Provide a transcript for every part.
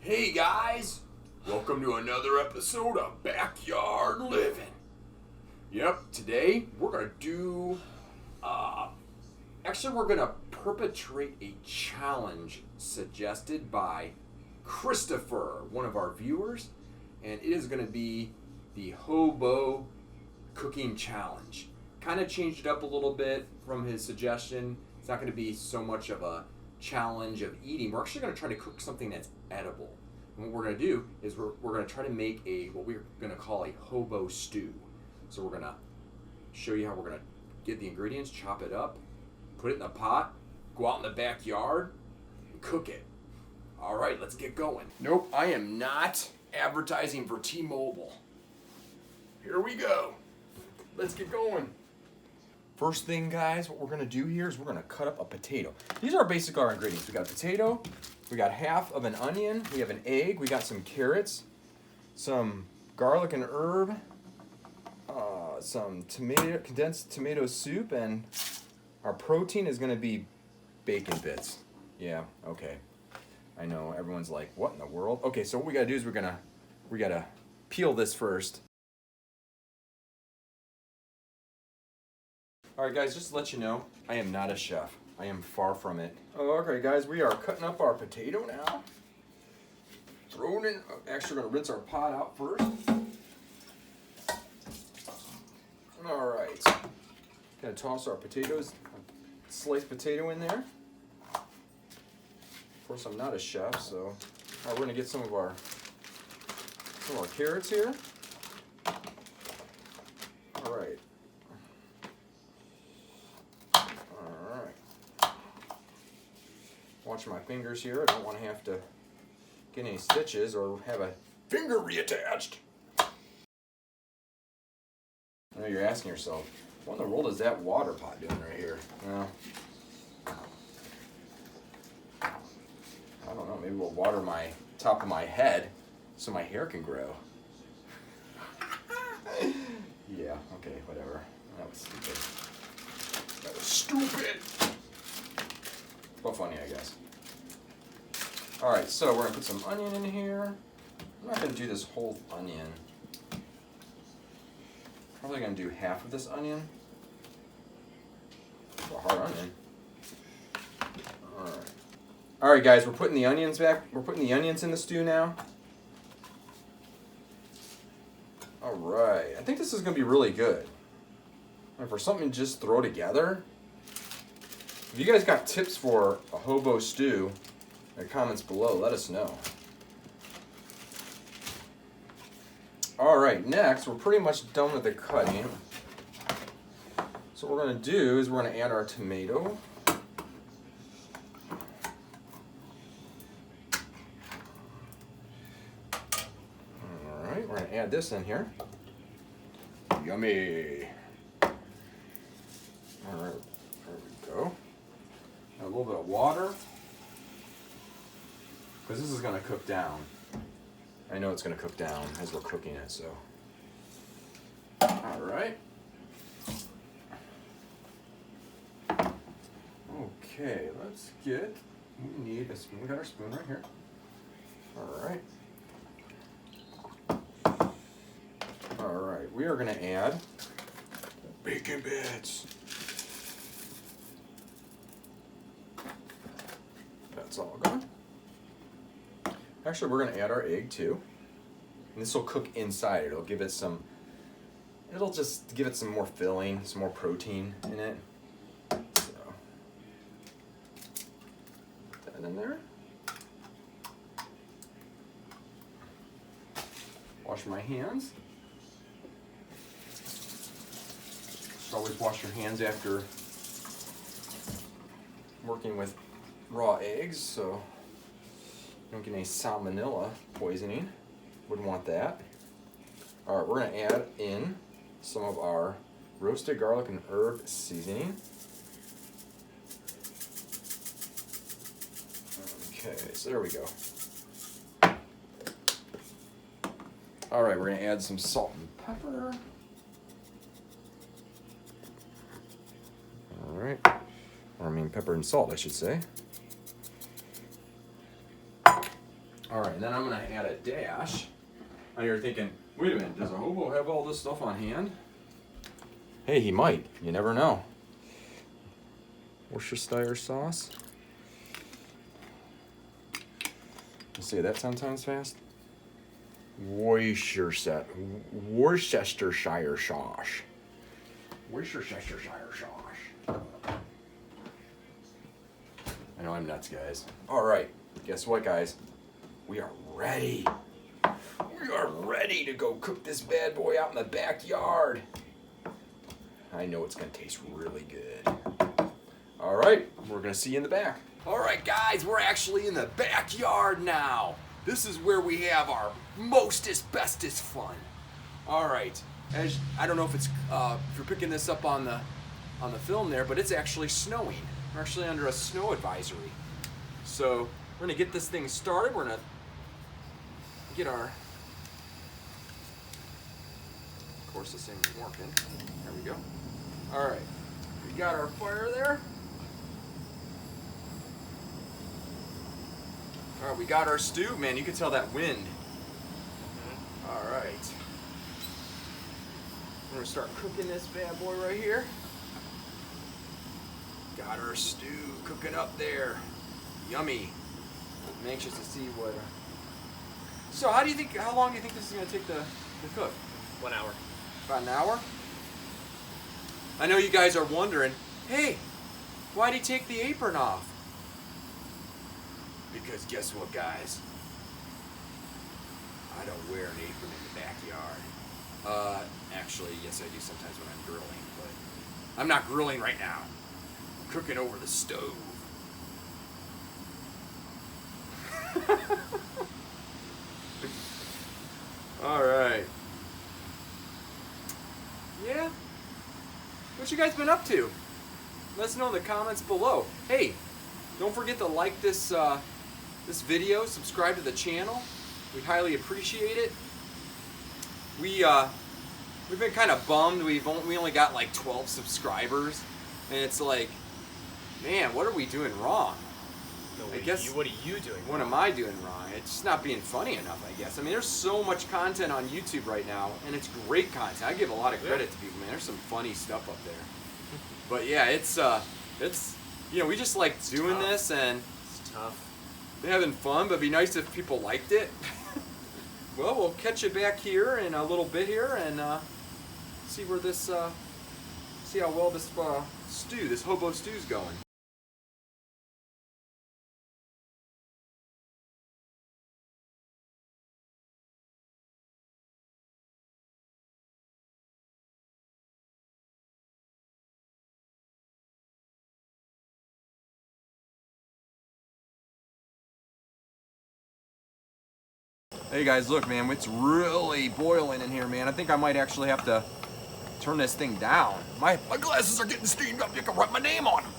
Hey guys, welcome to another episode of Backyard Living. Yep, today we're gonna do, we're gonna perpetrate a challenge suggested by Christopher, one of our viewers, and it is gonna be the hobo cooking challenge. Kind of changed it up a little bit from his suggestion. It's not gonna be so much of a challenge of eating. We're actually going to try to cook something that's edible. And what we're going to do is we're going to try to make what we're going to call a hobo stew. So we're going to show you how we're going to get the ingredients, chop it up, put it in the pot, go out in the backyard, and cook it. All right, let's get going. Nope, I am not advertising for T-Mobile. Here we go. Let's get going. First thing, guys, what we're going to do here is we're going to cut up a potato. These are basically our ingredients. We got a potato, we got half of an onion, we have an egg, we got some carrots, some garlic and herb, some condensed tomato soup, and our protein is going to be bacon bits. Yeah, okay. I know, everyone's like, what in the world? Okay, so what we got to do is we got to peel this first. Alright guys, just to let you know, I am not a chef. I am far from it. Okay guys, we are cutting up our potato now. Throw it in. Actually, we're going to rinse our pot out first. Alright. Going to toss our potatoes, sliced potato in there. Of course, I'm not a chef, so we're going to get some of our carrots here. Alright. Watch my fingers here. I don't want to have to get any stitches or have a finger reattached. I know you're asking yourself, what in the world is that water pot doing right here? Well, I don't know. Maybe we'll water my top of my head so my hair can grow. Yeah, okay, whatever. That was stupid. That was stupid! Well, funny, I guess. Alright, so we're going to put some onion in here. I'm not going to do this whole onion. Probably going to do half of this onion. It's a hard onion. Alright. Alright, guys, we're putting the onions back. We're putting the onions in the stew now. Alright. I think this is going to be really good. And for something to just throw together. If you guys got tips for a hobo stew, in the comments below, let us know. Alright, next, we're pretty much done with the cutting. So what we're going to do is we're going to add our tomato. Alright, we're going to add this in here. Yummy! Alright, there we go. A little bit of water, because this is going to cook down. I know it's going to cook down as we're cooking it, so. Alright. Okay, let's get, we need a spoon. We got our spoon right here. Alright. Alright, we are going to add bacon bits. That's all gone. Actually, we're going to add our egg too. And this will cook inside. It'll give it some, it'll just give it some more filling, some more protein in it. So, put that in there. Wash my hands. Just always wash your hands after working with raw eggs, so you don't get any salmonella poisoning. Wouldn't want that. Alright, we're going to add in some of our roasted garlic and herb seasoning. Okay, so there we go. Alright, we're going to add some salt and pepper. Alright. Or I mean pepper and salt, I should say. All right, and then I'm gonna add a dash. Now you're thinking, wait a minute, does a hobo have all this stuff on hand? Hey, he might. You never know. Worcestershire sauce. Let's say that 10 times fast. Worcestershire sauce. Worcestershire sauce. I know I'm nuts, guys. All right, guess what, guys? We are ready. We are ready to go cook this bad boy out in the backyard. I know it's gonna taste really good. All right, we're gonna see you in the back. All right, guys, we're actually in the backyard now. This is where we have our mostest, bestest fun. All right, I don't know if it's if you're picking this up on the film there, but it's actually snowing. We're actually under a snow advisory. So we're gonna get this thing started. We're gonna get our, of course this thing's working. There we go. All right, we got our fire there. All right, we got our stew. Man, you can tell that wind. All right. We're gonna start cooking this bad boy right here. Got our stew cooking up there. Yummy. I'm anxious to see what. So, how long do you think this is gonna take to cook? 1 hour. About an hour? I know you guys are wondering, hey, why'd he take the apron off? Because guess what, guys? I don't wear an apron in the backyard. Actually, yes, I do sometimes when I'm grilling, but I'm not grilling right now. I'm cooking over the stove. All right. Yeah. What you guys been up to? Let us know in the comments below. Hey, don't forget to like this this video, subscribe to the channel. We highly appreciate it. We've been kind of bummed. We only got like 12 subscribers, and it's like, man, what are we doing wrong? No, what are you doing? What am I doing wrong? It's just not being funny enough, I guess. I mean, there's so much content on YouTube right now, and it's great content. I give a lot of credit to people, man. There's some funny stuff up there. But yeah, it's we just like doing this, and it's tough. Having fun, but it'd be nice if people liked it. Well, we'll catch you back here in a little bit here, and see where this see how well this stew, this hobo stew's going. Hey guys, look, man, it's really boiling in here, man. I think I might actually have to turn this thing down. My glasses are getting steamed up. You can write my name on them.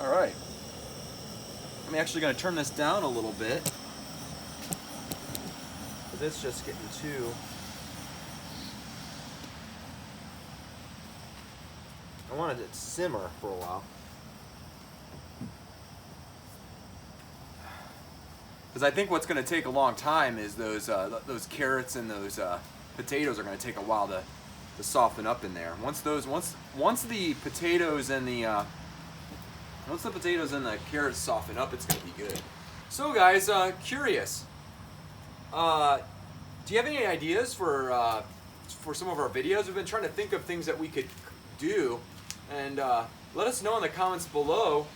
All right. I'm actually going to turn this down a little bit, because it's just getting too... I wanted it to simmer for a while. Because I think what's going to take a long time is those carrots and those potatoes are going to take a while to soften up in there. Once the potatoes and the carrots soften up, it's going to be good. So guys, curious, do you have any ideas for some of our videos? We've been trying to think of things that we could do, and let us know in the comments below.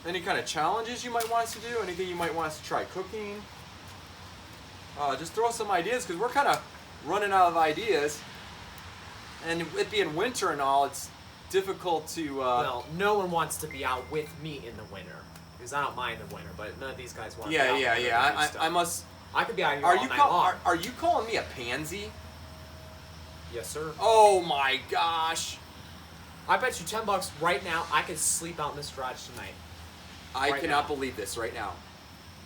Any kind of challenges you might want us to do? Anything you might want us to try cooking? Just throw some ideas, because we're kind of running out of ideas. And it being winter and all, it's difficult to... Well, no one wants to be out with me in the winter, because I don't mind the winter, but none of these guys want to be out. Yeah. I could be out here all night long. Are you calling me a pansy? Yes, sir. Oh my gosh. I bet you $10 right now I could sleep out in this garage tonight. I cannot believe this right now.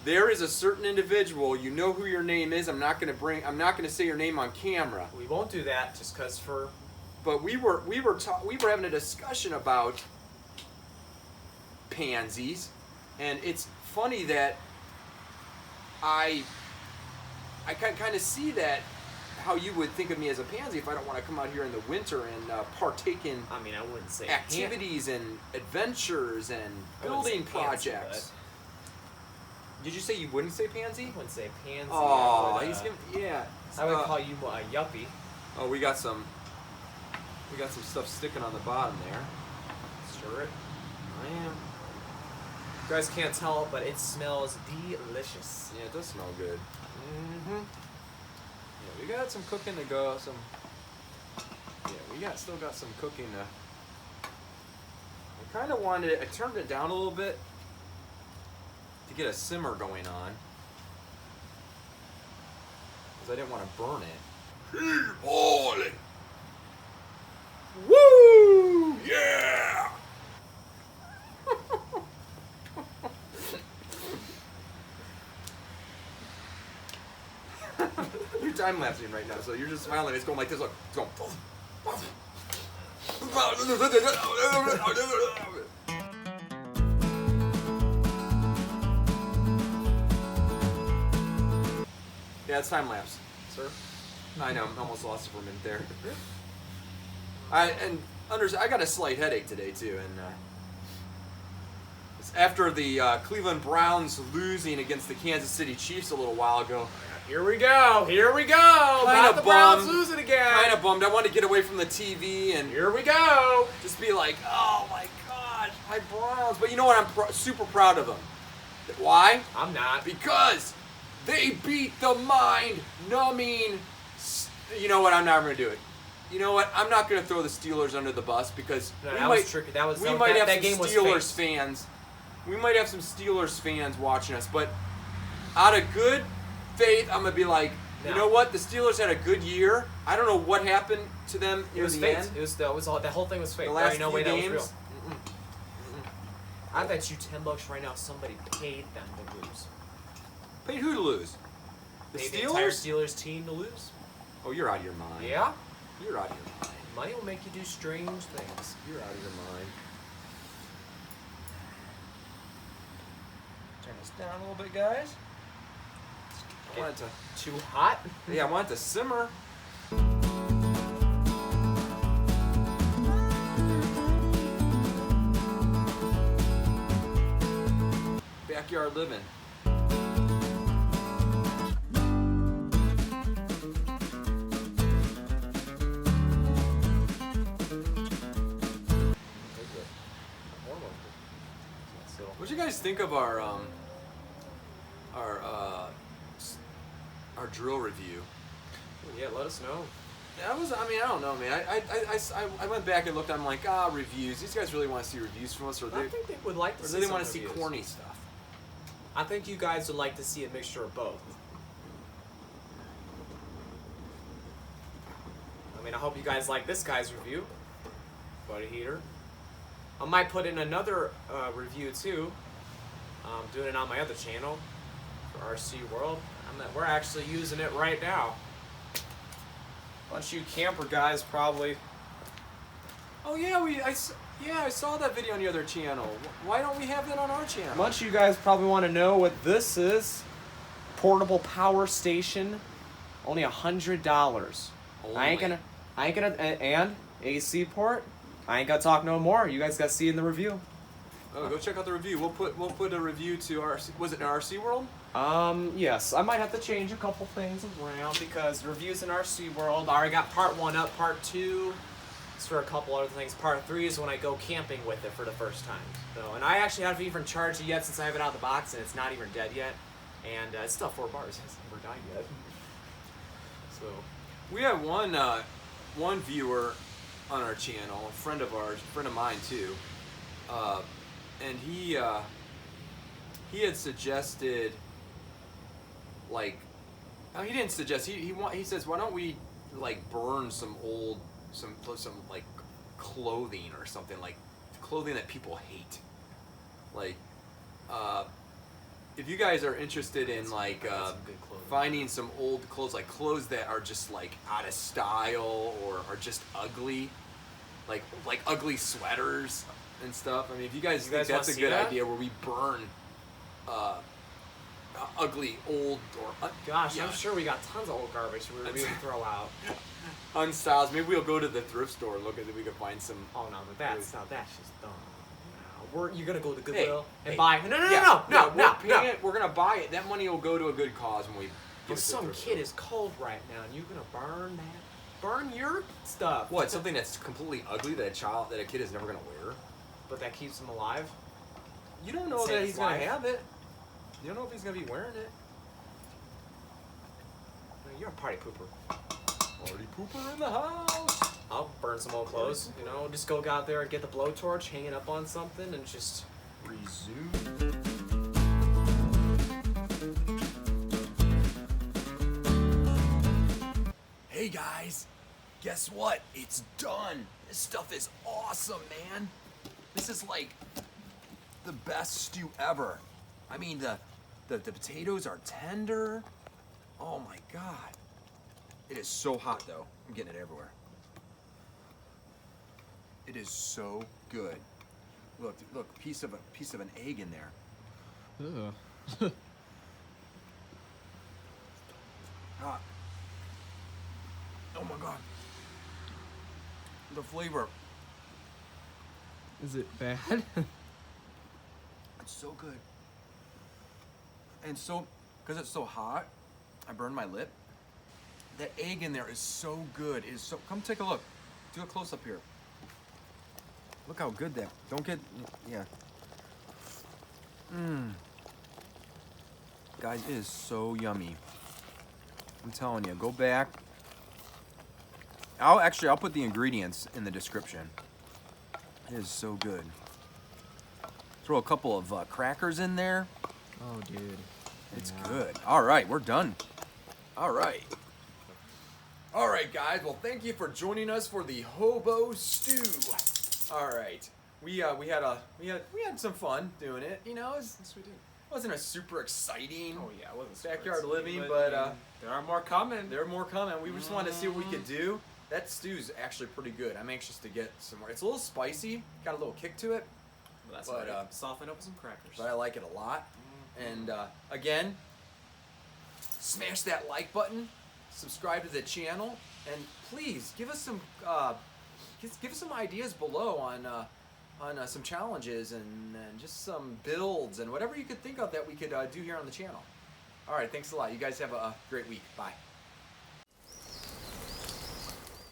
There is a certain individual. You know who your name is. I'm not going to say your name on camera. We won't do that just because for. But we were having a discussion about pansies, and it's funny that I can kind of see that how you would think of me as a pansy if I don't want to come out here in the winter and partake in I mean, I wouldn't say activities and adventures and I wouldn't say building pansy, projects. Did you say you wouldn't say pansy? I wouldn't say pansy. Oh, he's gonna, yeah. I would call you a yuppie. Oh, we got some stuff sticking on the bottom there. Stir it. I am. You guys can't tell, but it smells delicious. Yeah, it does smell good. Mm-hmm. Yeah, we got some cooking to go. Still got some cooking to. I kind of wanted it. I turned it down a little bit to get a simmer going on because I didn't want to burn it. Keep boiling. Woo! Yeah! You're time lapsing right now, so you're just smiling. It's going like this. Look, it's going. Yeah, it's time lapse, sir. I know, I'm almost lost for a minute there. I got a slight headache today too, and it's after the Cleveland Browns losing against the Kansas City Chiefs a little while ago. Here we go. Kind of the bummed. Browns losing again. Kind of bummed. I wanted to get away from the TV and Here we go. just be like, oh my gosh, my Browns. But you know what? I'm super proud of them. Why? I'm not. Because they beat the mind-numbing. You know what? I'm not going to do it. You know what? I'm not going to throw the Steelers under the bus because No, that was tricky. That was we that, might that, have that some game was Steelers fake. fans. We might have some Steelers fans watching us, but out of good faith, I'm gonna be like, you No. know what? The Steelers had a good year. I don't know what happened to them It in was the fake. end. That whole thing was fake. The There last ain't no few way that was games. real. I bet you $10 right now somebody paid them to lose. Paid who to lose? The Paid the entire Steelers? Steelers team to lose. Oh, you're out of your mind. Yeah. You're out of your mind. Money will make you do strange things. You're out of your mind. Turn this down a little bit, guys. I want it to. Too hot? Yeah, I want it to simmer. Backyard living. What do you guys think of our drill review? Yeah, let us know. That was, I don't know, man. I went back and looked. I'm like, reviews. These guys really want to see reviews from us, or I think they would like to see they some want to see reviews. corny stuff. I think you guys would like to see a mixture of both. I mean, I hope you guys like this guy's review. Buddy heater. I might put in another review too. Doing it on my other channel for RC World. We're actually using it right now. Bunch of you camper guys probably. Oh yeah, I saw that video on the other channel. Why don't we have that on our channel? Bunch of you guys probably want to know what this is. Portable power station. Only $100. I ain't gonna, and AC port. I ain't gonna talk no more. You guys gotta see in the review. Oh, go check out the review. We'll put a review to was it in RC World? Yes. I might have to change a couple things around because reviews in RC World. I already got part 1 up, part 2 is for a couple other things. Part 3 is when I go camping with it for the first time. So, and I actually haven't even charged it yet since I have it out of the box and it's not even dead yet. And it's still 4 bars. It hasn't never died yet. So. We have one viewer on our channel, a friend of mine too, and he had suggested, like, no, he didn't suggest. He says, why don't we like burn some like clothing or something, like clothing that people hate, like if you guys are interested in like finding some old clothes, like clothes that are just like out of style or are just ugly, like ugly sweaters and stuff. I mean, if you guys think that's a good idea, where we burn ugly old or Gosh, I'm sure we got tons of old garbage we would throw out. unstyles. Maybe we'll go to the thrift store and look at if we can find some. Oh no, that's just dumb. No, you're gonna go to Goodwill and hey. buy. No. We're gonna buy it. That money will go to a good cause when we. If some kid is cold right now and you're gonna burn your stuff. What? Something that's completely ugly that a kid is never gonna wear. But that keeps him alive. You don't know that he's gonna have it. You don't know if he's gonna be wearing it. You're a party pooper. Party pooper in the house. I'll burn some old clothes. You know, just go out there and get the blowtorch, hang it up on something, and just resume. Hey guys, guess what? It's done. This stuff is awesome, man. This is like the best stew ever. I mean, the potatoes are tender. Oh my God. It is so hot though. I'm getting it everywhere. It is so good. Look, piece of an egg in there. Ugh. Hot. Oh my God. The flavor. Is it bad? It's so good. And so, because it's so hot, I burned my lip. That egg in there is so good. It is so. Come take a look. Do a close up here. Look how good that. Don't get. Yeah. Guys, it is so yummy. I'm telling you, go back. I'll put the ingredients in the description. It is so good. Throw a couple of crackers in there. Oh, dude. It's good. All right, we're done. All right. All right, guys. Well, thank you for joining us for the Hobo Stew. All right, we had some fun doing it. You know, yes, we did. Wasn't a super exciting. Oh yeah, it wasn't super backyard exciting, living, but there are more coming. there are more coming. We just wanted to see what we could do. That stew's actually pretty good. I'm anxious to get some more. It's a little spicy, got a little kick to it, Well, that's but, right. Soften up with some crackers. but I like it a lot. And again, smash that like button, subscribe to the channel, and please give us some ideas below on some challenges and just some builds and whatever you could think of that we could do here on the channel. All right, thanks a lot. You guys have a great week. Bye.